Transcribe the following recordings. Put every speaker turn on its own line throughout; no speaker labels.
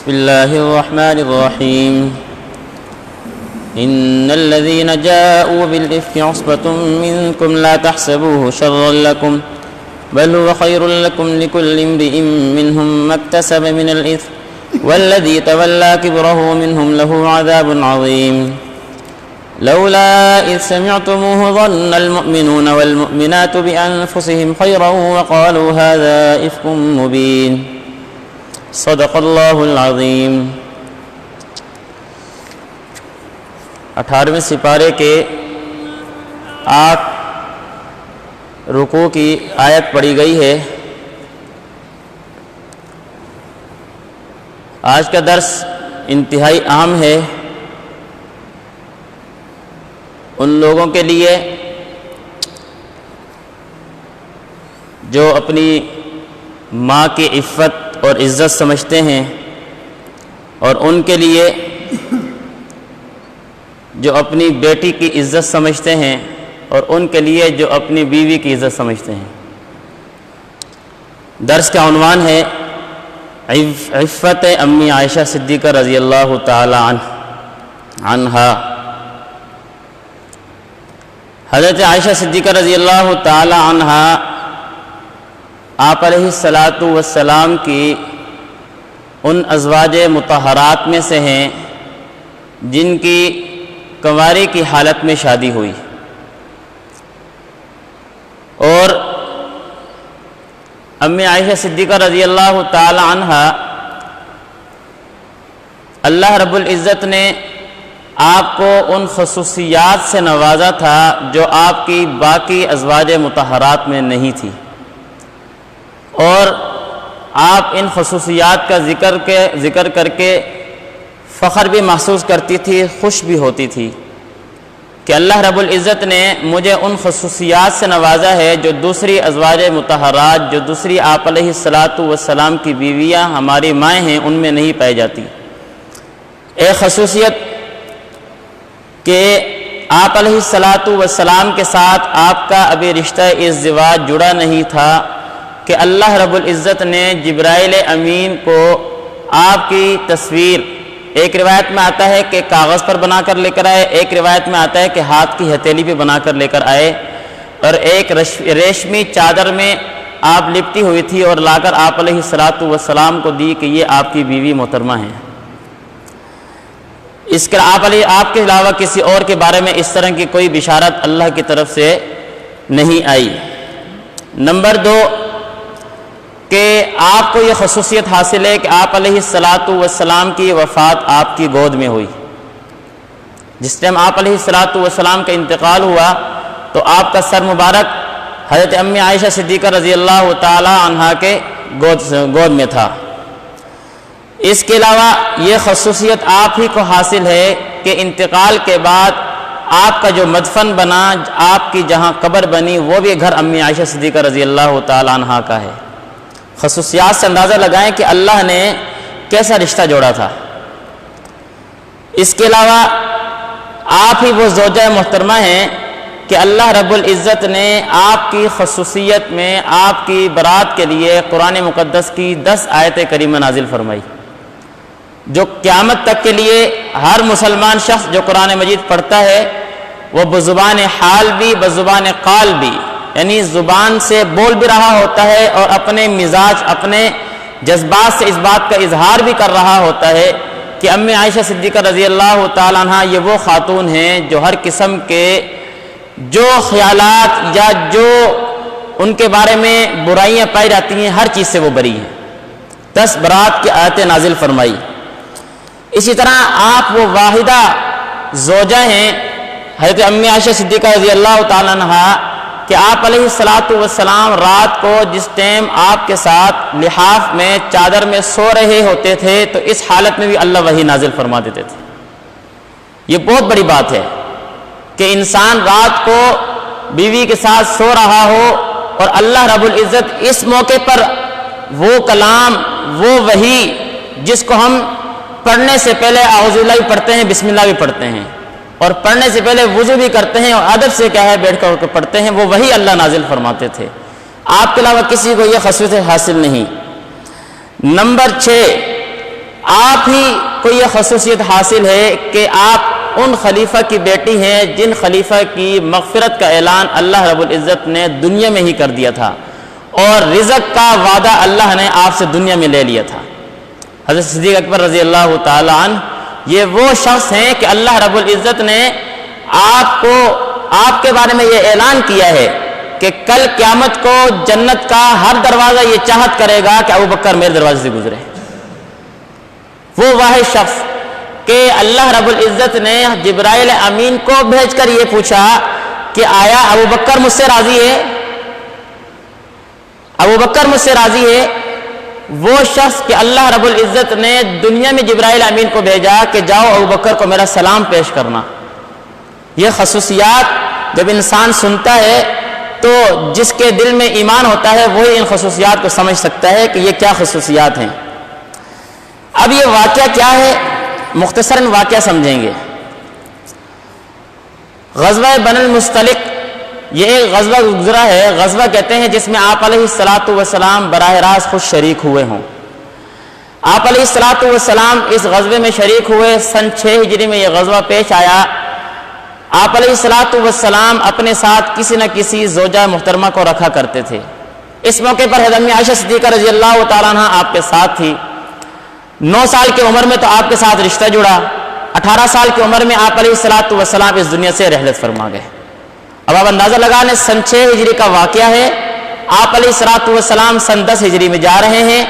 بسم الله الرحمن الرحيم إن الذين جاءوا بالإفك عصبة منكم لا تحسبوه شرا لكم بل هو خير لكم لكل امرئ منهم ما اكتسب من الإثم والذي تولى كبره منهم له عذاب عظيم لولا إذ سمعتموه ظن المؤمنون والمؤمنات بأنفسهم خيرا وقالوا هذا إفك مبين صدق اللہ العظیم۔ 18ویں سپارے کے 8 رکوع کی آیت پڑھی گئی ہے۔ آج کا درس انتہائی اہم ہے ان لوگوں کے لیے جو اپنی ماں کی عفت اور عزت سمجھتے ہیں، اور ان کے لیے جو اپنی بیٹی کی عزت سمجھتے ہیں، اور ان کے لیے جو اپنی بیوی کی عزت سمجھتے ہیں۔ درس کا عنوان ہے عفت امی عائشہ صدیقہ رضی اللہ تعالی عنہا۔ حضرت عائشہ صدیقہ رضی اللہ تعالی عنہا آپ علیہ السلام کی ان ازواج مطہرات میں سے ہیں جن کی کنواری کی حالت میں شادی ہوئی، اور امی عائشہ صدیقہ رضی اللہ تعالی عنہا اللہ رب العزت نے آپ کو ان خصوصیات سے نوازا تھا جو آپ کی باقی ازواج مطہرات میں نہیں تھی، اور آپ ان خصوصیات کا ذکر کر کے فخر بھی محسوس کرتی تھی، خوش بھی ہوتی تھی کہ اللہ رب العزت نے مجھے ان خصوصیات سے نوازا ہے جو دوسری ازواج مطہرات، جو دوسری آپ علیہ السلام کی بیویاں ہماری مائیں ہیں، ان میں نہیں پائی جاتی۔ ایک خصوصیت کہ آپ علیہ السلام کے ساتھ آپ کا ابھی رشتہ ازدواج جڑا نہیں تھا کہ اللہ رب العزت نے جبرائیل امین کو آپ کی تصویر، ایک روایت میں آتا ہے کہ کاغذ پر بنا کر لے کر آئے، ایک روایت میں آتا ہے کہ ہاتھ کی ہتھیلی پہ بنا کر لے کر آئے، اور ایک ریشمی چادر میں آپ لپٹی ہوئی تھی اور لا کر آپ علیہ السلام کو دی کہ یہ آپ کی بیوی محترمہ ہیں۔ اس کے آپ کے علاوہ کسی اور کے بارے میں اس طرح کی کوئی بشارت اللہ کی طرف سے نہیں آئی۔ نمبر 2 کہ آپ کو یہ خصوصیت حاصل ہے کہ آپ علیہ السلام کی وفات آپ کی گود میں ہوئی۔ جس ٹائم آپ علیہ السلام کا انتقال ہوا تو آپ کا سر مبارک حضرت امی عائشہ صدیقہ رضی اللہ تعالی عنہا کے گود میں تھا۔ اس کے علاوہ یہ خصوصیت آپ ہی کو حاصل ہے کہ انتقال کے بعد آپ کا جو مدفن بنا، آپ کی جہاں قبر بنی، وہ بھی گھر امی عائشہ صدیقہ رضی اللہ تعالی عنہا کا ہے۔ خصوصیات سے اندازہ لگائیں کہ اللہ نے کیسا رشتہ جوڑا تھا۔ اس کے علاوہ آپ ہی وہ زوجہ محترمہ ہیں کہ اللہ رب العزت نے آپ کی خصوصیت میں آپ کی برات کے لیے قرآن مقدس کی 10 آیت کریمہ نازل فرمائی، جو قیامت تک کے لیے ہر مسلمان شخص جو قرآن مجید پڑھتا ہے وہ بزبان حال بھی بزبان قال بھی، یعنی زبان سے بول بھی رہا ہوتا ہے اور اپنے مزاج، اپنے جذبات سے اس بات کا اظہار بھی کر رہا ہوتا ہے کہ امی عائشہ صدیقہ رضی اللہ تعالیٰ عنہ یہ وہ خاتون ہیں جو ہر قسم کے جو خیالات یا جو ان کے بارے میں برائیاں پائی جاتی ہیں ہر چیز سے وہ بری ہیں۔ 10 برات کی آیتیں نازل فرمائی۔ اسی طرح آپ وہ واحدہ زوجہ ہیں حضرت امی عائشہ صدیقہ رضی اللہ تعالیٰ عنہ کہ آپ علیہ السلام رات کو جس ٹائم آپ کے ساتھ لحاف میں چادر میں سو رہے ہوتے تھے تو اس حالت میں بھی اللہ وحی نازل فرما دیتے تھے۔ یہ بہت بڑی بات ہے کہ انسان رات کو بیوی کے ساتھ سو رہا ہو اور اللہ رب العزت اس موقع پر وہ کلام، وہ وحی جس کو ہم پڑھنے سے پہلے اعوذ باللہ بھی پڑھتے ہیں، بسم اللہ بھی پڑھتے ہیں، اور پڑھنے سے پہلے وضو بھی کرتے ہیں اور ادب سے کیا ہے بیٹھ کر پڑھتے ہیں، وہ وہی اللہ نازل فرماتے تھے۔ آپ کے علاوہ کسی کو یہ خصوصیت حاصل نہیں۔ نمبر 6 آپ ہی کو یہ خصوصیت حاصل ہے کہ آپ ان خلیفہ کی بیٹی ہیں جن خلیفہ کی مغفرت کا اعلان اللہ رب العزت نے دنیا میں ہی کر دیا تھا، اور رزق کا وعدہ اللہ نے آپ سے دنیا میں لے لیا تھا۔ حضرت صدیق اکبر رضی اللہ تعالی عنہ یہ وہ شخص ہیں کہ اللہ رب العزت نے آپ کے بارے میں یہ اعلان کیا ہے کہ کل قیامت کو جنت کا ہر دروازہ یہ چاہت کرے گا کہ ابوبکر میرے دروازے سے گزرے۔ وہ واحد شخص کہ اللہ رب العزت نے جبرائیل امین کو بھیج کر یہ پوچھا کہ آیا ابوبکر مجھ سے راضی ہے؟ ابوبکر مجھ سے راضی ہے؟ وہ شخص کہ اللہ رب العزت نے دنیا میں جبرائیل امین کو بھیجا کہ جاؤ ابوبکر کو میرا سلام پیش کرنا۔ یہ خصوصیات جب انسان سنتا ہے تو جس کے دل میں ایمان ہوتا ہے وہی ان خصوصیات کو سمجھ سکتا ہے کہ یہ کیا خصوصیات ہیں۔ اب یہ واقعہ کیا ہے، مختصراً واقعہ سمجھیں گے۔ غزوہ بن المصطلق یہ ایک غزوہ گزرا ہے، غزوہ کہتے ہیں جس میں آپ علیہ السلام براہ راست خود شریک ہوئے ہوں۔ آپ علیہ السلام اس غزوے میں شریک ہوئے، سن 6 ہجری میں یہ غزوہ پیش آیا۔ آپ علیہ السلام اپنے ساتھ کسی نہ کسی زوجہ محترمہ کو رکھا کرتے تھے۔ اس موقع پر حضرت عائشہ صدیقہ رضی اللہ تعالیٰ عنہ آپ کے ساتھ تھی۔ 9 سال کی عمر میں تو آپ کے ساتھ رشتہ جڑا، 18 سال کی عمر میں آپ علیہ السلام اس دنیا سے رحلت فرما گئے۔ اب آپ اندازہ لگانے 6 ہجری کا واقعہ ہے، آپ علیہ السلام سن 10 ہجری میں جا رہے ہیں۔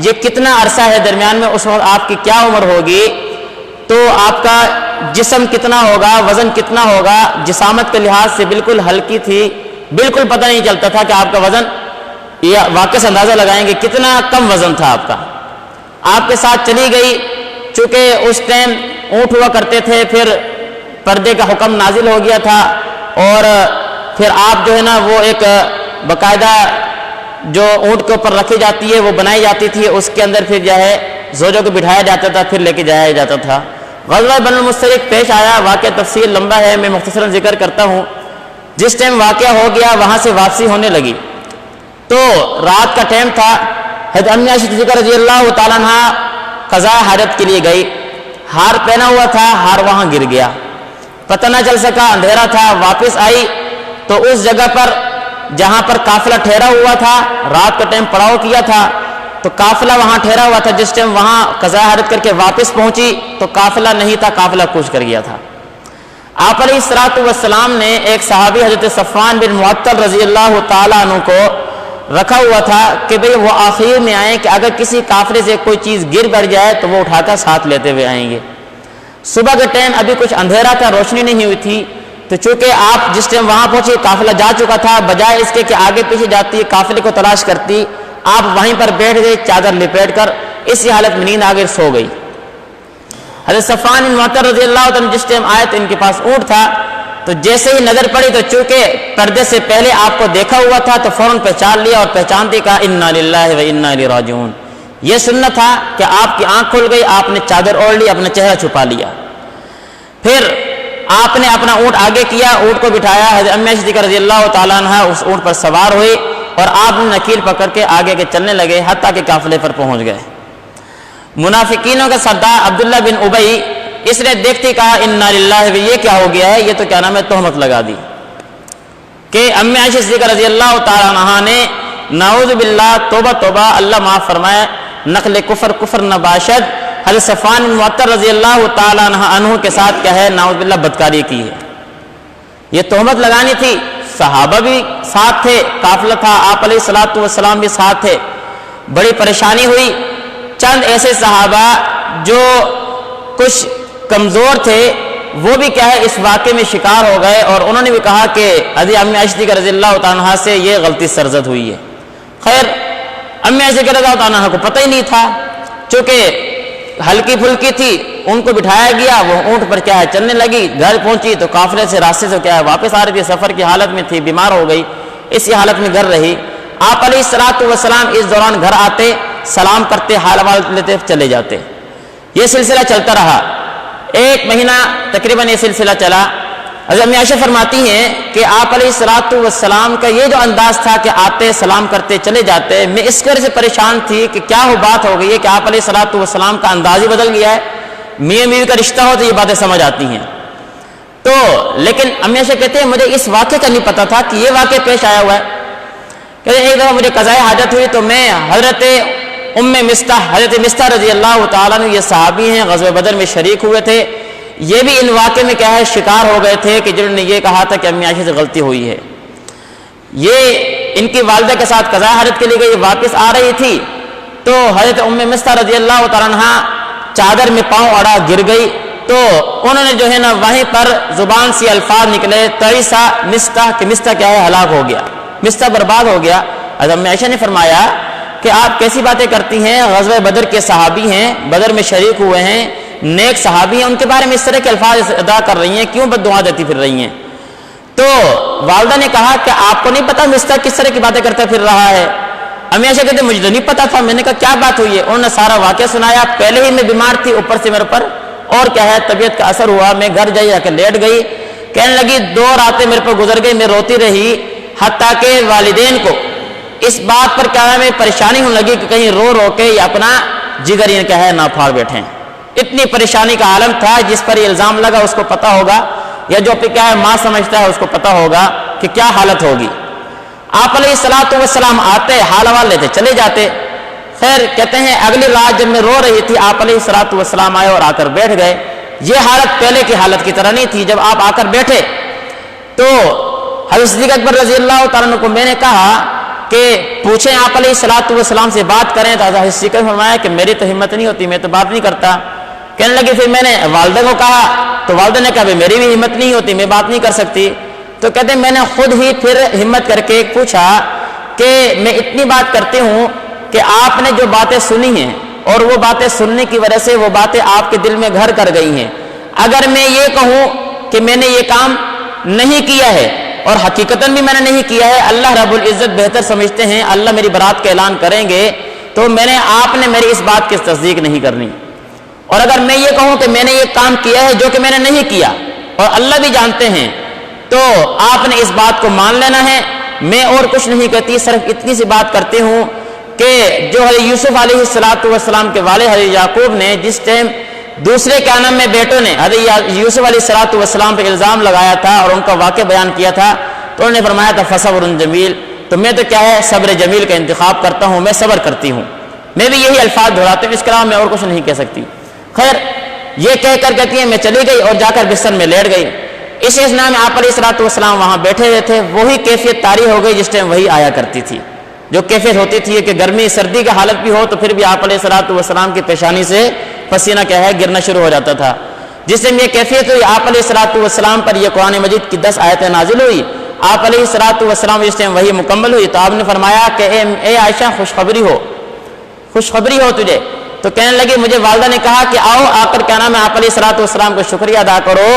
یہ کتنا عرصہ ہے درمیان میں، اس وقت آپ کی کیا عمر ہوگی، تو آپ کا جسم کتنا ہوگا، وزن کتنا ہوگا۔ جسامت کے لحاظ سے بالکل ہلکی تھی، بالکل پتہ نہیں چلتا تھا کہ آپ کا وزن، یہ واقعہ سے اندازہ لگائیں گے کتنا کم وزن تھا آپ کا۔ آپ کے ساتھ چلی گئی، چونکہ اس ٹائم اونٹ ہوا کرتے تھے، پھر پردے کا حکم نازل ہو گیا تھا، اور پھر آپ جو ہے نا وہ ایک باقاعدہ جو اونٹ کے اوپر رکھی جاتی ہے وہ بنائی جاتی تھی، اس کے اندر پھر جو ہے زوجوں کو بٹھایا جاتا تھا، پھر لے کے جایا جاتا تھا۔ غزوہ بن المصطلق پیش آیا، واقعہ تفصیل لمبا ہے، میں مختصراً ذکر کرتا ہوں۔ جس ٹائم واقعہ ہو گیا وہاں سے واپسی ہونے لگی تو رات کا ٹائم تھا۔ حضرت امی عائشہ صدیقہ رضی اللہ تعالیٰ عنہ قضاء حاجت کے لیے گئی، ہار پہنا ہوا تھا، ہار وہاں گر گیا، پتہ نہ چل سکا، اندھیرا تھا۔ واپس آئی تو اس جگہ پر جہاں پر قافلہ ٹھہرا ہوا تھا، رات کا ٹائم پڑاؤ کیا تھا، تو قافلہ وہاں ٹھہرا ہوا تھا۔ جس ٹائم وہاں قضاء حاجت کر کے واپس پہنچی تو قافلہ نہیں تھا، قافلہ کوچ کر گیا تھا۔ آپ علیہ السلام نے ایک صحابی حضرت صفوان بن معطل رضی اللہ تعالیٰ عنہ کو رکھا ہوا تھا کہ بھئی وہ آخر میں آئیں کہ اگر کسی قافلے سے کوئی چیز گر بڑھ جائے تو وہ اٹھا کر ساتھ لیتے ہوئے آئیں گے۔ صبح کے ٹائم ابھی کچھ اندھیرا تھا، روشنی نہیں ہوئی تھی، تو چونکہ آپ جس ٹائم وہاں پہنچے قافلہ جا چکا تھا، بجائے اس کے کہ آگے پیچھے جاتی قافلے کو تلاش کرتی، آپ وہیں پر بیٹھ گئے چادر لپیٹ کر، اسی حالت میں نیند آگے سو گئی۔ حضرت صفوان بن معطل رضی اللہ عنہ جس ٹائم آئے تو ان کے پاس اونٹ تھا، تو جیسے ہی نظر پڑی تو چونکہ پردے سے پہلے آپ کو دیکھا ہوا تھا تو فوراً پہچان لیا، اور پہچانتے کہا انا للہ و انا الیہ راجعون۔ یہ سننا تھا کہ آپ کی آنکھ کھل گئی، آپ نے چادر اوڑھ لی، اپنا چہرہ چھپا لیا۔ پھر آپ نے اپنا اونٹ آگے کیا، اونٹ کو بٹھایا، حضرت امی عائشہ صدیقہ رضی اللہ تعالیٰ عنہ اس اونٹ پر سوار ہوئی، اور آپ نے نکیل پکڑ کے آگے کے چلنے لگے حتیٰ کہ قافلے پر پہنچ گئے۔ منافقینوں کا سردار عبداللہ بن ابی، اس نے دیکھتے کہا انا للہ، یہ کیا ہو گیا ہے، یہ تو کیا نام ہے تہمت لگا دی کہ امی عائشہ صدیقہ رضی اللہ تعالیٰ عنہ نے نعوذ باللہ، توبہ توبہ، اللہ معاف فرمائے، نقل کفر کفر نباشد، حضرت صفوان بن معطل رضی اللہ تعالیٰ عنہ کے ساتھ کیا ہے نعوذ باللہ بدکاری کی ہے، یہ تہمت لگانی تھی۔ صحابہ بھی ساتھ تھے، قافلہ تھا، آپ علیہ السلام بھی ساتھ تھے، بڑی پریشانی ہوئی۔ چند ایسے صحابہ جو کچھ کمزور تھے وہ بھی کیا ہے اس واقعے میں شکار ہو گئے، اور انہوں نے بھی کہا کہ حضرت امی عائشہ صدیقہ رضی اللہ تعالیٰ عنہ سے یہ غلطی سرزد ہوئی ہے۔ خیر امی عائشہ رضی اللہ تعالیٰ عنہ کو پتہ ہی نہیں تھا، چونکہ ہلکی پھلکی تھی، ان کو بٹھایا گیا، وہ اونٹ پر کیا ہے چلنے لگی، گھر پہنچی تو قافلے سے راستے سے کیا ہے واپس آ رہی تھی، سفر کی حالت میں تھی، بیمار ہو گئی، اسی حالت میں گھر رہی۔ آپ علیہ السلام اس دوران گھر آتے، سلام کرتے، حال حوال لیتے، چلے جاتے۔ یہ سلسلہ چلتا رہا، 1 مہینہ تقریباً یہ سلسلہ چلا۔ حضرت امی عائشہ فرماتی ہیں کہ آپ علیہ الصلوۃ والسلام کا یہ جو انداز تھا کہ آتے سلام کرتے چلے جاتے، میں اس وجہ سے پریشان تھی کہ کیا وہ بات ہو گئی ہے کہ آپ علیہ الصلوۃ والسلام کا انداز ہی بدل گیا ہے، میاں بیوی کا رشتہ ہو تو یہ باتیں سمجھ آتی ہیں۔ تو لیکن امی عائشہ کہتے ہیں مجھے اس واقعے کا نہیں پتا تھا کہ یہ واقعہ پیش آیا ہوا ہے۔ کہتے ہیں ایک دفعہ مجھے قضاء حاجت ہوئی تو میں حضرت حضرت مستح رضی اللہ تعالیٰ عنہ، یہ صحابی ہیں، غزوہ بدر میں شریک ہوئے تھے، یہ بھی ان واقعے میں کیا ہے شکار ہو گئے تھے کہ جنہوں نے یہ کہا تھا کہ امی عائشہ سے غلطی ہوئی ہے۔ یہ ان کی والدہ کے ساتھ قضاء حاجت کے لیے گئی، واپس آ رہی تھی تو حضرت مستح رضی اللہ تعالیٰ عنہ چادر میں پاؤں اڑا گر گئی، تو انہوں نے جو ہے نا وہیں پر زبان سے الفاظ نکلے تئیسا مستح، کہ مستح کیا ہے ہلاک ہو گیا، مستح برباد ہو گیا۔ حضرت امی عائشہ نے فرمایا کہ آپ کیسی باتیں کرتی ہیں، غزوہ بدر کے صحابی ہیں، بدر میں شریک ہوئے ہیں، نیک صحابی ہیں، ان کے بارے میں اس طرح کے الفاظ ادا کر رہی ہیں، کیوں بد دعا دیتی پھر رہی ہیں؟ تو والدہ نے کہا کہ آپ کو نہیں پتا مستح کس طرح کی باتیں کرتا پھر رہا ہے؟ امی عائشہ کہتے مجھے تو نہیں پتا تھا۔ میں نے کہا کیا بات ہوئی ہے؟ انہوں نے سارا واقعہ سنایا، پہلے ہی میں بیمار تھی، اوپر سے میرے پر اور کیا ہے طبیعت کا اثر ہوا، میں گھر جا کے لیٹ گئی، کہنے لگی 2 راتیں میرے پر گزر گئی، میں روتی رہی، حتیٰ کہ والدین کو اس بات پر کیا ہے میں پریشانی ہونے لگی کہ کہیں رو رو کے یا اپنا جگر یہ کیا ہے نہ پھاڑ بیٹھیں۔ اتنی پریشانی کا عالم تھا، جس پر یہ الزام لگا اس کو پتا ہوگا، یا جو پہ کیا ہے ماں سمجھتا ہے اس کو پتا ہوگا کہ کیا حالت ہوگی۔ آپ علیہ الصلوۃ والسلام آتے، حال حوال لیتے چلے جاتے۔ خیر کہتے ہیں اگلی رات جب میں رو رہی تھی آپ علیہ الصلوۃ والسلام آئے اور آ کر بیٹھ گئے۔ یہ حالت پہلے کی حالت کی طرح نہیں تھی۔ جب آپ آ کر بیٹھے تو حضرت صدیق اکبر رضی اللہ تعالیٰ عنہ کو میں نے کہا کہ پوچھیں آپ علیہ الصلوۃ والسلام سے بات کریں، تو حضرت صدیق نے فرمایا کہ میری تو ہمت نہیں ہوتی، میں تو بات نہیں کرتا۔ کہنے لگی پھر میں نے والدہ کو کہا تو والدہ نے کہا میری بھی ہمت نہیں ہوتی، میں بات نہیں کر سکتی۔ تو کہتے ہیں میں نے خود ہی پھر ہمت کر کے پوچھا کہ میں اتنی بات کرتی ہوں کہ آپ نے جو باتیں سنی ہیں اور وہ باتیں سننے کی وجہ سے وہ باتیں آپ کے دل میں گھر کر گئی ہیں، اگر میں یہ کہوں کہ میں نے یہ کام نہیں کیا ہے اور حقیقتاً بھی میں نے نہیں کیا ہے، اللہ رب العزت بہتر سمجھتے ہیں، اللہ میری برات کا اعلان کریں گے، تو آپ نے میری اس بات کی تصدیق نہیں کرنی۔ اور اگر میں یہ کہوں کہ میں نے یہ کام کیا ہے جو کہ میں نے نہیں کیا اور اللہ بھی جانتے ہیں، تو آپ نے اس بات کو مان لینا ہے۔ میں اور کچھ نہیں کہتی، صرف اتنی سی بات کرتی ہوں کہ جو حضرت یوسف علیہ السلام کے والد حضرت یعقوب نے جس ٹائم دوسرے کیا نام میں بیٹوں نے حضرت یوسف علیہ السلام پہ الزام لگایا تھا اور ان کا واقعہ بیان کیا تھا، تو انہوں نے فرمایا تھا فصبر جمیل، تو میں تو کیا ہے صبر جمیل کا انتخاب کرتا ہوں، میں صبر کرتی ہوں۔ میں بھی یہی الفاظ دہراتی ہوں، اس کے علاوہ میں اور کچھ نہیں کہہ سکتی۔ خیر یہ کہہ کر کہتی ہیں میں چلی گئی اور جا کر بستر میں لیٹ گئی۔ اس اسنا میں آپ علیہ الصلوۃ والسلام وہاں بیٹھے ہوئے تھے، وہی کیفیت طاری ہو گئی جس ٹائم وہی آیا کرتی تھی۔ جو کیفیت ہوتی تھی کہ گرمی سردی کی حالت بھی ہو تو پھر بھی آپ علیہ الصلوۃ والسلام کی پیشانی سے پسینہ کیا ہے گرنا شروع ہو جاتا تھا۔ جس سے یہ کیفیت ہوئی آپ علیہ الصلوۃ والسلام پر یہ قرآن مجید کی 10 آیتیں نازل ہوئی۔ آپ علیہ الصلوۃ والسلام جس ٹائم وہی مکمل ہوئی تو آپ نے فرمایا کہ اے عائشہ خوشخبری ہو تجھے۔ تو کہنے لگی مجھے والدہ نے کہا کہ آؤ آ کر کیا نام ہے آپ علیہ الصلوۃ والسلام کو شکریہ ادا کرو۔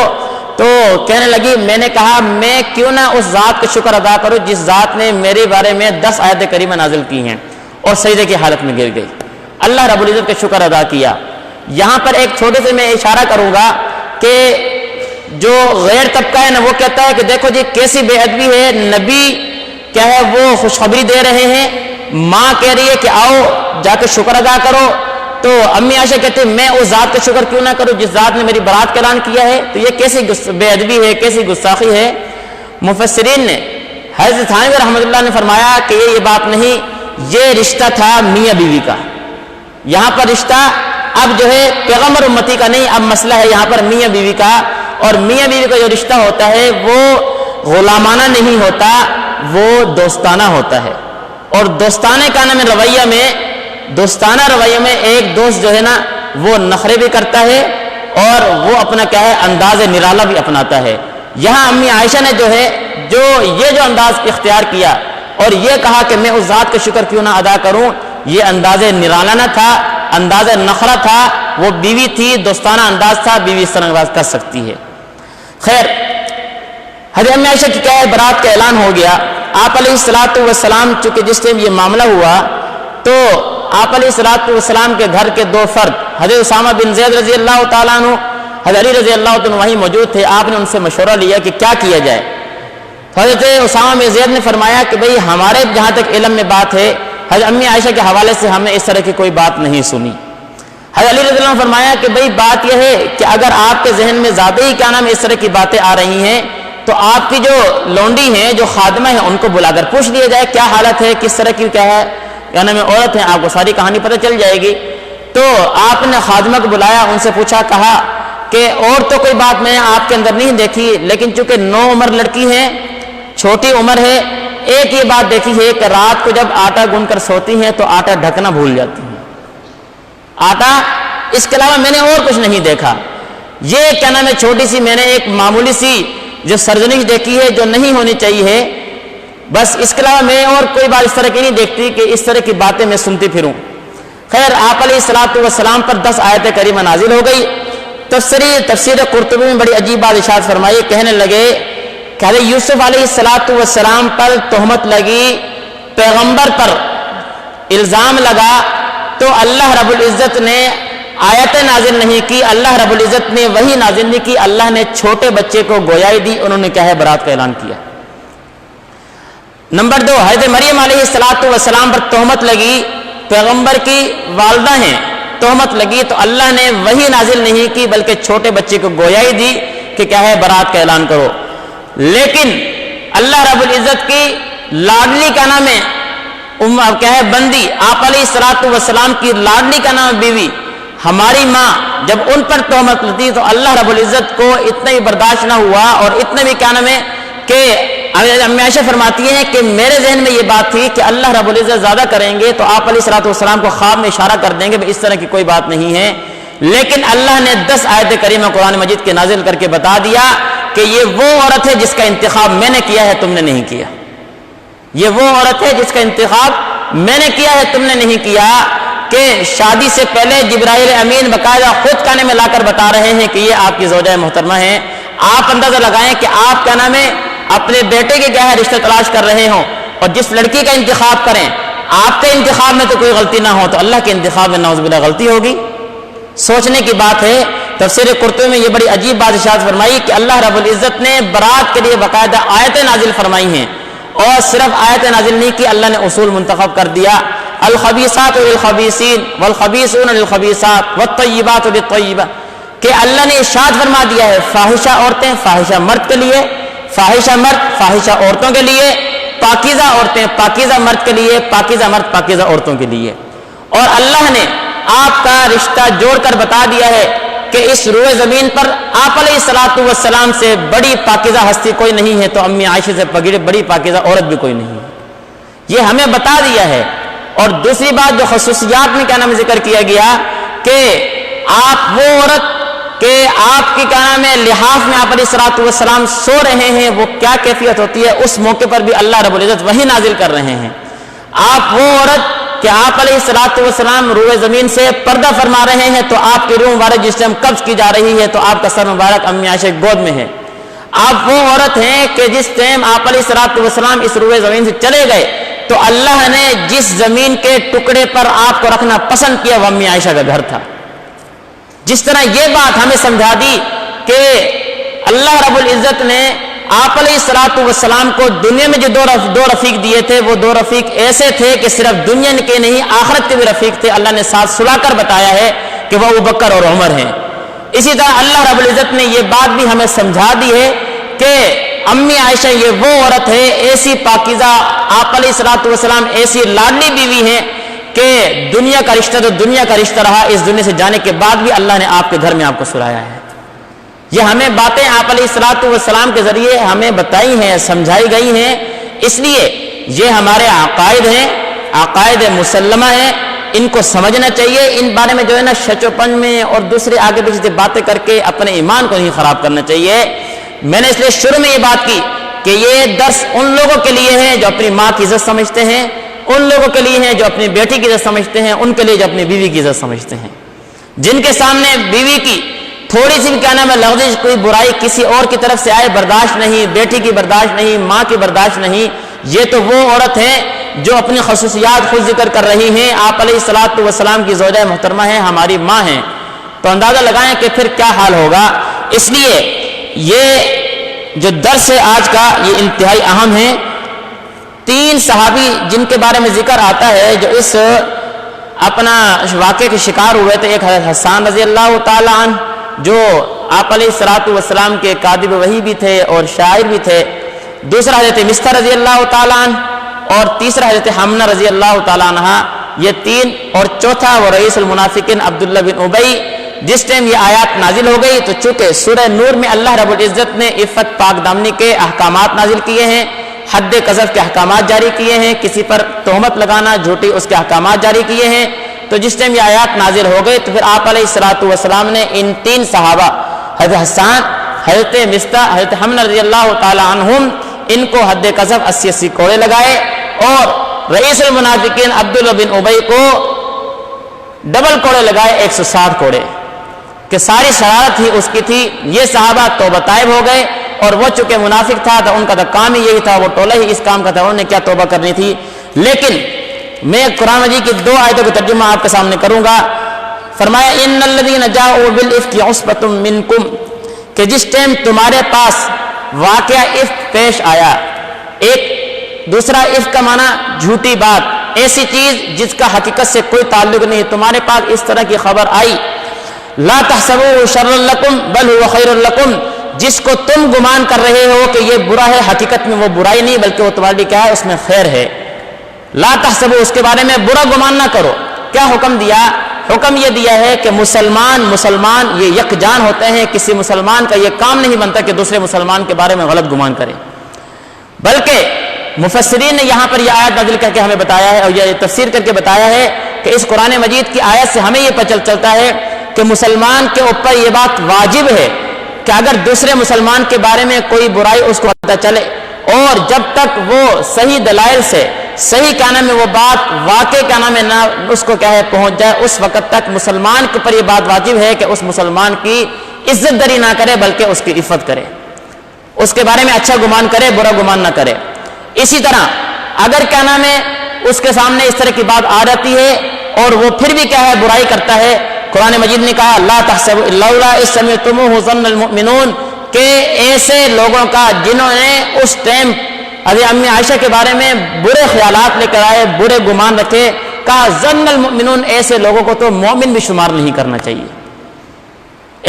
تو کہنے لگی میں نے کہا میں کیوں نہ اس ذات کا شکر ادا کروں جس ذات نے میرے بارے میں 10 آیت کریمہ نازل کی ہیں، اور سجدے کی حالت میں گر گئی، اللہ رب العزت کا شکر ادا کیا۔ یہاں پر ایک چھوٹے سے میں اشارہ کروں گا کہ جو غیر طبقہ ہے نا وہ کہتا ہے کہ دیکھو جی کیسی بے ادبی ہے، نبی کیا ہے وہ خوشخبری دے رہے ہیں، ماں کہہ رہی ہے کہ آؤ جا کے شکر ادا کرو، تو امی عائشہ کہتے ہیں میں اس ذات کا شکر کیوں نہ کروں جس ذات نے میری برات کا اعلان کیا ہے۔ تو یہ کیسی بے ادبی ہے، کیسی گستاخی ہے۔ مفسرین نے حضرت تھانوی رحمۃ اللہ نے فرمایا کہ یہ بات نہیں، یہ رشتہ تھا میاں بیوی کا۔ یہاں پر رشتہ اب جو ہے پیغمبر امتی کا نہیں، اب مسئلہ ہے یہاں پر میاں بیوی کا، اور میاں بیوی کا جو رشتہ ہوتا ہے وہ غلامانہ نہیں ہوتا، وہ دوستانہ ہوتا ہے۔ اور دوستانہ کا نام دوستانہ رویے میں ایک دوست جو ہے نا وہ نخرے بھی کرتا ہے اور وہ اپنا کیا ہے انداز نرالا بھی اپناتا ہے۔ یہاں امی عائشہ نے جو انداز اختیار کیا اور یہ کہا کہ میں اس ذات کا شکر کیوں نہ ادا کروں، یہ انداز نرالا نہ تھا، انداز نخرہ تھا، وہ بیوی تھی، دوستانہ انداز تھا، بیوی اس طرح انداز کر سکتی ہے۔ خیر حضرت امی عائشہ کی کیا ہے برات کا اعلان ہو گیا۔ آپ علیہ الصلوۃ والسلام چونکہ جس ٹائم یہ معاملہ ہوا تو آپ علیہ الصلوۃ والسلام کے گھر کے 2 فرد حضرت اسامہ بن زید رضی اللہ تعالیٰ عنہ حضرت علی رضی اللہ عنہ وہیں موجود تھے، آپ نے ان سے مشورہ لیا کہ کیا کیا جائے۔ حضرت اسامہ بن زید نے فرمایا کہ بھئی ہمارے جہاں تک علم میں بات ہے، حضرت امی عائشہ کے حوالے سے ہم نے اس طرح کی کوئی بات نہیں سنی۔ حضرت علی رضی اللہ عنہ نے فرمایا کہ بھئی بات یہ ہے کہ اگر آپ کے ذہن میں زیادہ ہی کیا نام اس طرح کی باتیں آ رہی ہیں تو آپ کی جو لونڈی ہیں، جو خادمہ ہیں، ان کو بلا کر پوچھ لیا جائے کیا حالت ہے، کس طرح کی کیا ہے، کیا نام عورت ہے، آپ کو ساری کہانی پتہ چل جائے گی۔ تو آپ نے خادمہ کو بلایا، ان سے پوچھا، کہا کہ اور تو کوئی بات میں نے آپ کے اندر نہیں دیکھی، لیکن چونکہ نو عمر لڑکی ہے، چھوٹی عمر ہے، ایک یہ بات دیکھی ہے کہ رات کو جب آٹا گون کر سوتی ہیں تو آٹا ڈھکنا بھول جاتی ہیں، آٹا، اس کے علاوہ میں نے اور کچھ نہیں دیکھا۔ یہ کیا نام ہے چھوٹی سی میں نے ایک معمولی سی جو سرزنش دیکھی ہے جو نہیں ہونی چاہیے، بس اس کے علاوہ میں اور کوئی بات اس طرح کی نہیں دیکھتی کہ اس طرح کی باتیں میں سنتی پھروں۔ خیر، آپ علیہ السلام پر 10 آیت کریمہ نازل ہو گئی۔ تفسیر قرطبی میں بڑی عجیب بات ارشاد فرمائی، کہنے لگے کہ حضرت یوسف علیہ السلام پر تہمت لگی، پیغمبر پر الزام لگا، تو اللہ رب العزت نے آیت نازل نہیں کی، اللہ رب العزت نے وہی نازل نہیں کی، اللہ نے چھوٹے بچے کو گویائی دی، انہوں نے کیا ہے برات کا اعلان کیا۔ نمبر 2، حضرت مریم علیہ السلام پر تہمت لگی، پیغمبر کی والدہ ہیں، تہمت لگی تو اللہ نے وہی نازل نہیں کی بلکہ چھوٹے بچے کو گویائی دی کہ کیا ہے برات کا اعلان کرو۔ لیکن اللہ رب العزت کی لاڈلی کا نام ہے کیا ہے بندی، آپ علیہ السلام کی لاڈلی کا نام بیوی ہماری ماں، جب ان پر تہمت لگی تو اللہ رب العزت کو اتنا ہی برداشت نہ ہوا، اور اتنا بھی کیا نام ہے کہ امی عائشہ فرماتی ہیں کہ میرے ذہن میں یہ بات تھی کہ اللہ رب العزت زیادہ کریں گے تو آپ علیہ السلام کو خواب میں اشارہ کر دیں گے، اس طرح کی کوئی بات نہیں ہے، لیکن اللہ نے 10 آیت کریمہ قرآن مجید کے نازل کر کے بتا دیا کہ یہ وہ عورت ہے جس کا انتخاب میں نے کیا ہے، تم نے نہیں کیا۔ یہ وہ عورت ہے جس کا انتخاب میں نے کیا ہے، تم نے نہیں کیا۔ کہ شادی سے پہلے جبرائیل امین باقاعدہ خود کانے میں لا کر بتا رہے ہیں کہ یہ آپ کی زوجہ محترمہ ہیں۔ آپ اندازہ لگائیں کہ آپ کیا نام ہے اپنے بیٹے کے کیا ہے رشتہ تلاش کر رہے ہوں، اور جس لڑکی کا انتخاب کریں، آپ کے انتخاب میں تو کوئی غلطی نہ ہو تو اللہ کے انتخاب میں نعوذ باللہ غلطی ہوگی۔ سوچنے کی بات ہے۔ تفسیر قرطبی میں یہ بڑی عجیب بات ارشاد فرمائی کہ اللہ رب العزت نے برات کے لیے باقاعدہ آیتیں نازل فرمائی ہیں، اور صرف آیت نازل نہیں کی، اللہ نے اصول منتخب کر دیا، الخبیثات للخبیثین والخبیثون للخبیثات والطیبات للطیبات، کہ اللہ نے ارشاد فرما دیا ہے فاحشہ عورتیں فاحشہ مرد کے لیے، فاحشہ مرد فاحشہ عورتوں کے لیے، پاکیزہ عورتیں پاکیزہ مرد کے لیے، پاکیزہ مرد پاکیزہ عورتوں کے لیے۔ اور اللہ نے آپ کا رشتہ جوڑ کر بتا دیا ہے کہ اس روئے زمین پر آپ علیہ السلام سے بڑی پاکیزہ ہستی کوئی نہیں ہے، تو امی عائشہ سے بڑی پاکیزہ عورت بھی کوئی نہیں ہے، یہ ہمیں بتا دیا ہے۔ اور دوسری بات جو خصوصیات میں کیا نام ذکر کیا گیا کہ آپ وہ عورت کہ آپ کی کیا نام ہے لحاف میں آپ علیہ السلام سو رہے ہیں، وہ کیا کیفیت ہوتی ہے، اس موقع پر بھی اللہ رب العزت وہی نازل کر رہے ہیں۔ آپ وہ عورت کہ آپ علیہ السلام روئے زمین سے پردہ فرما رہے ہیں، تو آپ کی روح مبارک جس ٹائم قبض کی جا رہی ہے تو آپ کا سر مبارک امی عائشہ کی گود میں ہے۔ آپ وہ عورت ہیں کہ جس ٹائم آپ علیہ السلام اس روئے زمین سے چلے گئے تو اللہ نے جس زمین کے ٹکڑے پر آپ کو رکھنا پسند کیا وہ امی عائشہ کا گھر تھا۔ جس طرح یہ بات ہمیں سمجھا دی کہ اللہ رب العزت نے آپ علیہ السلام کو دنیا میں جو دو رفیق دیے تھے، وہ 2 رفیق ایسے تھے کہ صرف دنیا کے نہیں آخرت کے بھی رفیق تھے۔ اللہ نے ساتھ سلا کر بتایا ہے کہ وہ ابوبکر اور عمر ہیں۔ اسی طرح اللہ رب العزت نے یہ بات بھی ہمیں سمجھا دی ہے کہ امی عائشہ یہ وہ عورت ہے ایسی پاکیزہ، آپ علیہ السلام ایسی لاڈلی بیوی ہیں کہ دنیا کا رشتہ تو دنیا کا رشتہ رہا، اس دنیا سے جانے کے بعد بھی اللہ نے آپ کے گھر میں آپ کو سلایا ہے۔ یہ ہمیں باتیں آپ علیہ السلام کے ذریعے ہمیں بتائی ہیں، سمجھائی گئی ہیں، اس لیے یہ ہمارے عقائد ہیں، عقائد مسلمہ ہیں، ان کو سمجھنا چاہیے۔ ان بارے میں جو ہے نا شچ و پنج میں اور دوسرے آگے پیچھے باتیں کر کے اپنے ایمان کو نہیں خراب کرنا چاہیے۔ میں نے اس لیے شروع میں یہ بات کی کہ یہ درس ان لوگوں کے لیے ہے جو اپنی ماں کی عزت سمجھتے ہیں، ان لوگوں کے لیے ہیں جو اپنی بیٹی کی عزت سمجھتے ہیں، ان کے لیے جو اپنی بیوی کی عزت سمجھتے ہیں، جن کے سامنے بیوی کی تھوڑی سی بھی کیا نام ہے لغزش، کوئی برائی کسی اور کی طرف سے آئے برداشت نہیں، بیٹی کی برداشت نہیں، ماں کی برداشت نہیں۔ یہ تو وہ عورت ہے جو اپنی خصوصیات خود ذکر کر رہی ہیں، آپ علیہ السلام کی زوجہ محترمہ ہیں، ہماری ماں ہیں، تو اندازہ لگائیں کہ پھر کیا حال ہوگا۔ اس لیے یہ جو درس ہے آج کا یہ انتہائی اہم ہے۔ 3 صحابی جن کے بارے میں ذکر آتا ہے جو اس اپنا واقعے کے شکار ہوئے تھے، ایک حضرت حسان رضی اللہ تعالیٰ عنہ جو آپ علیہ الصلوۃ والسلام کے کاتب وحی بھی تھے اور شاعر بھی تھے، دوسرا حضرت مستر رضی اللہ تعالیٰ عنہ، اور تیسرا حضرت حمنہ رضی اللہ تعالیٰ عنہ، یہ 3، اور چوتھا وہ رئیس المنافقین عبداللہ بن ابی۔ جس ٹائم یہ آیات نازل ہو گئی تو چونکہ سورہ نور میں اللہ رب العزت نے عفت پاک دامنی کے احکامات نازل کیے ہیں، حد قذف کے احکامات جاری کیے ہیں، کسی پر تہمت لگانا جھوٹی اس کے احکامات جاری کیے ہیں، تو جس ٹائم یہ آیات نازل ہو گئی تو پھر آپ علیہ الصلوۃ والسلام نے ان 3 صحابہ حضرت حسان، حضرت مستہ، حضرت حمنہ رضی اللہ تعالی عنہم، ان کو حد قذف 80 کوڑے لگائے، اور رئیس المنافقین عبداللہ بن ابی کو ڈبل کوڑے لگائے 160 کوڑے، کہ ساری شرارت ہی اس کی تھی۔ یہ صحابہ توبہ طائب ہو گئے، اور وہ چونکہ منافق تھا تو ان کا تو کام ہی یہی تھا، وہ ٹولہ ہی اس کام کا تھا، انہوں نے کیا توبہ کرنی تھی۔ لیکن میں قرآن مجید کی 2 آیتوں کا ترجمہ آپ کے سامنے کروں گا۔ فرمایا ان الذین جاؤوا بالافک عصبۃ منکم، کہ جس ٹائم تمہارے پاس واقعہ افک پیش آیا، ایک دوسرا افک کا معنی جھوٹی بات، ایسی چیز جس کا حقیقت سے کوئی تعلق نہیں، تمہارے پاس اس طرح کی خبر آئی، لا تحسبوه شرا لکم بل هو خیر لکم، جس کو تم گمان کر رہے ہو کہ یہ برا ہے، حقیقت میں وہ برائی نہیں بلکہ وہ تمہارے لیے کیا ہے، اس میں خیر ہے۔ لا تحسبو، اس کے بارے میں برا گمان نہ کرو۔ کیا حکم دیا؟ حکم یہ دیا ہے کہ مسلمان یہ یکجان ہوتے ہیں، کسی مسلمان کا یہ کام نہیں بنتا کہ دوسرے مسلمان کے بارے میں غلط گمان کرے، بلکہ مفسرین نے یہاں پر یہ آیت نازل کر کے ہمیں بتایا ہے اور یہ تفسیر کر کے بتایا ہے کہ اس قرآن مجید کی آیت سے ہمیں یہ پتہ چلتا ہے کہ مسلمان کے اوپر یہ بات واجب ہے کہ اگر دوسرے مسلمان کے بارے میں کوئی برائی اس کو پتہ چلے، اور جب تک وہ صحیح دلائل سے صحیح کیا نام ہے وہ بات واقع کیا نام ہے نہ اس کو کیا ہے پہنچ جائے، اس وقت تک مسلمان کے اوپر یہ بات واجب ہے کہ اس مسلمان کی عزت دری نہ کرے بلکہ اس کی عفت کرے، اس کے بارے میں اچھا گمان کرے، برا گمان نہ کرے۔ اسی طرح اگر کیا نام ہے اس کے سامنے اس طرح کی بات آ جاتی ہے اور وہ پھر بھی کیا ہے برائی کرتا ہے، قرآن مجید نے کہا لا تحسبوا لولا اذ سمعتموه ظن المؤمنون، کہ ایسے لوگوں کا جنہوں نے اس ٹائم حضرت امی عائشہ کے بارے میں برے خیالات لے کر آئے، برے گمان رکھے، کہا ظن المؤمنون، ایسے لوگوں کو تو مومن بھی شمار نہیں کرنا چاہیے،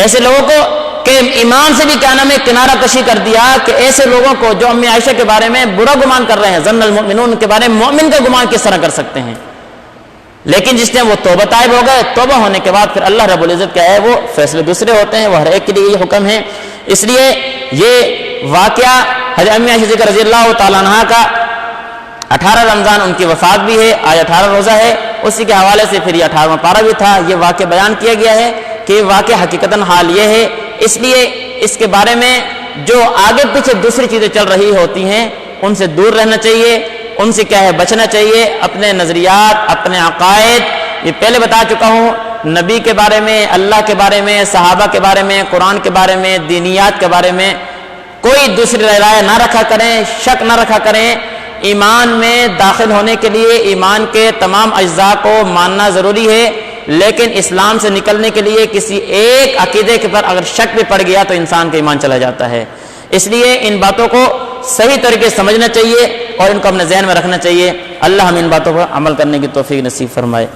ایسے لوگوں کو کہ ایمان سے بھی کیا نام ہے کنارہ کشی کر دیا، کہ ایسے لوگوں کو جو امی عائشہ کے بارے میں برا گمان کر رہے ہیں، ظن المؤمنون کے بارے میں مومن کا گمان کس طرح کر سکتے ہیں۔ لیکن جس نے وہ توبہ طائب ہو گئے، توبہ ہونے کے بعد پھر اللہ رب العزت کیا ہے وہ فیصلے دوسرے ہوتے ہیں، وہ ہر ایک کے لیے یہ حکم ہے۔ اس لیے یہ واقعہ حضرت امی عائشہ رضی اللہ تعالیٰ عنہ کا 18 رمضان ان کی وفات بھی ہے، آج 18 روزہ ہے، اسی کے حوالے سے پھر یہ 18واں پارہ بھی تھا، یہ واقعہ بیان کیا گیا ہے کہ واقعہ حقیقتاً حال یہ ہے۔ اس لیے اس کے بارے میں جو آگے پیچھے دوسری چیزیں چل رہی ہوتی ہیں ان سے دور رہنا چاہیے، ان سے کیا ہے بچنا چاہیے، اپنے نظریات، اپنے عقائد، یہ پہلے بتا چکا ہوں، نبی کے بارے میں، اللہ کے بارے میں، صحابہ کے بارے میں، قرآن کے بارے میں، دینیات کے بارے میں کوئی دوسری رائے نہ رکھا کریں، شک نہ رکھا کریں۔ ایمان میں داخل ہونے کے لیے ایمان کے تمام اجزاء کو ماننا ضروری ہے، لیکن اسلام سے نکلنے کے لیے کسی ایک عقیدے کے پر اگر شک بھی پڑ گیا تو انسان کا ایمان چلا جاتا ہے۔ اس لیے ان باتوں کو صحیح طریقے سے سمجھنا چاہیے اور ان کو اپنے ذہن میں رکھنا چاہیے۔ اللہ ہم ان باتوں پر عمل کرنے کی توفیق نصیب فرمائے۔